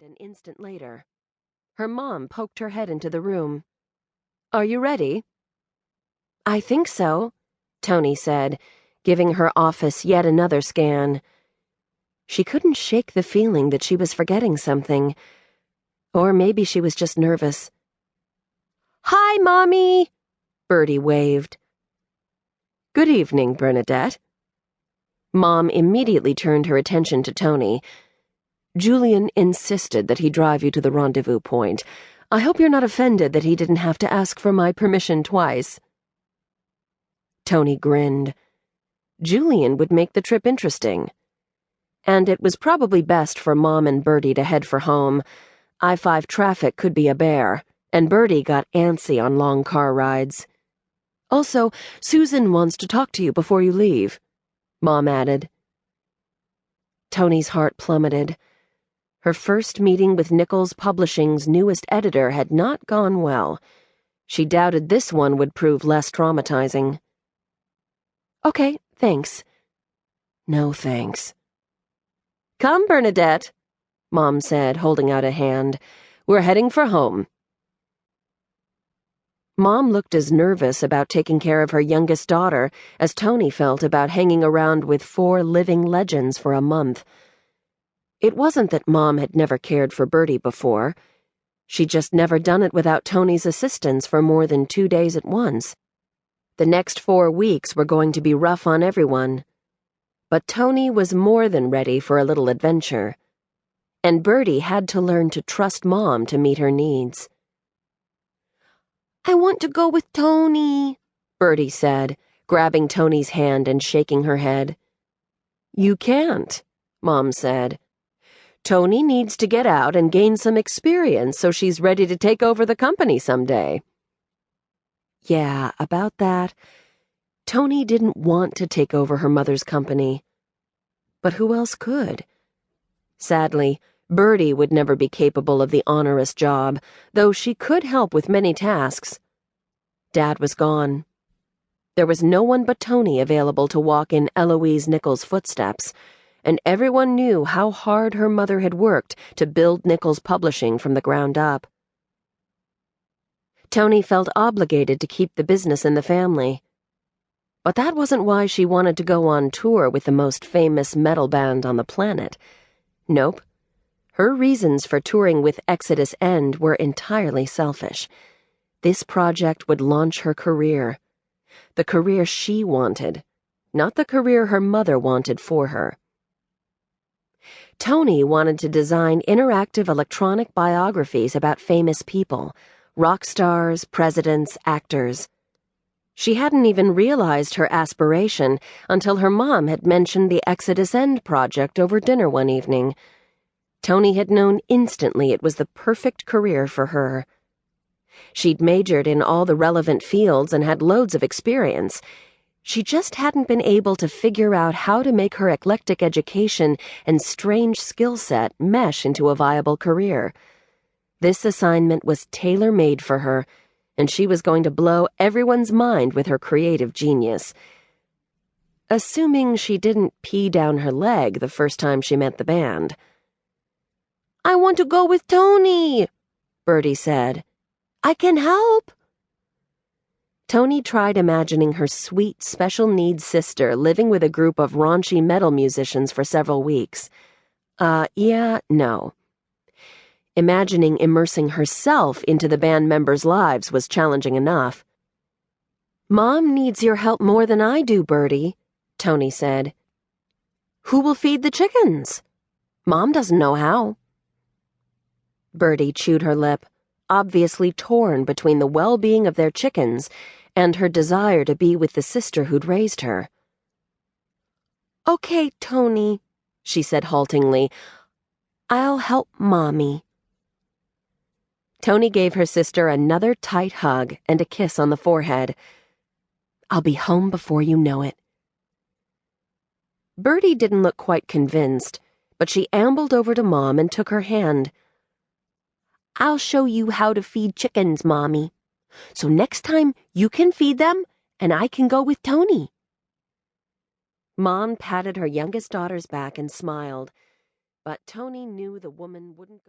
an instant later. Her mom poked her head into the room. "Are you ready?" "I think so," Toni said, giving her office yet another scan. She couldn't shake the feeling that she was forgetting something. Or maybe she was just nervous. "Hi, Mommy!" Bertie waved. "Good evening, Bernadette." Mom immediately turned her attention to Toni. "Julian insisted that he drive you to the rendezvous point. I hope you're not offended that he didn't have to ask for my permission twice." Toni grinned. Julian would make the trip interesting. And it was probably best for Mom and Bertie to head for home. I-5 traffic could be a bear, and Bertie got antsy on long car rides. "Also, Susan wants to talk to you before you leave," Mom added. Toni's heart plummeted. Her first meeting with Nichols Publishing's newest editor had not gone well. She doubted this one would prove less traumatizing. "Okay, thanks." "No thanks." "Come, Bernadette," Mom said, holding out a hand. "We're heading for home." Mom looked as nervous about taking care of her youngest daughter as Toni felt about hanging around with 4 living legends for a month. It wasn't that Mom had never cared for Bertie before. She'd just never done it without Toni's assistance for more than 2 days at once. The next 4 weeks were going to be rough on everyone. But Toni was more than ready for a little adventure. And Bertie had to learn to trust Mom to meet her needs. "I want to go with Toni," Bertie said, grabbing Toni's hand and shaking her head. "You can't," Mom said. "Toni needs to get out and gain some experience so she's ready to take over the company someday." Yeah, about that. Toni didn't want to take over her mother's company. But who else could? Sadly, Bertie would never be capable of the onerous job, though she could help with many tasks. Dad was gone. There was no one but Toni available to walk in Eloise Nichols' footsteps, and everyone knew how hard her mother had worked to build Nichols Publishing from the ground up. Toni felt obligated to keep the business in the family. But that wasn't why she wanted to go on tour with the most famous metal band on the planet. Nope. Her reasons for touring with Exodus End were entirely selfish. This project would launch her career. The career she wanted, not the career her mother wanted for her. Toni wanted to design interactive electronic biographies about famous people, rock stars, presidents, actors. She hadn't even realized her aspiration until her mom had mentioned the Exodus End project over dinner one evening. Toni had known instantly it was the perfect career for her. She'd majored in all the relevant fields and had loads of experience. She just hadn't been able to figure out how to make her eclectic education and strange skill set mesh into a viable career. This assignment was tailor-made for her, and she was going to blow everyone's mind with her creative genius. Assuming she didn't pee down her leg the first time she met the band. "I want to go with Toni," Bertie said. "I can help." Toni tried imagining her sweet, special-needs sister living with a group of raunchy metal musicians for several weeks. No. Imagining immersing herself into the band members' lives was challenging enough. "Mom needs your help more than I do, Bertie," Toni said. "Who will feed the chickens? Mom doesn't know how." Bertie chewed her lip, obviously torn between the well-being of their chickens and her desire to be with the sister who'd raised her. "Okay, Toni," she said haltingly. "I'll help Mommy." Toni gave her sister another tight hug and a kiss on the forehead. "I'll be home before you know it." Bertie didn't look quite convinced, but she ambled over to Mom and took her hand. "I'll show you how to feed chickens, Mommy. So next time you can feed them, and I can go with Toni." Mom patted her youngest daughter's back and smiled, but Toni knew the woman wouldn't go.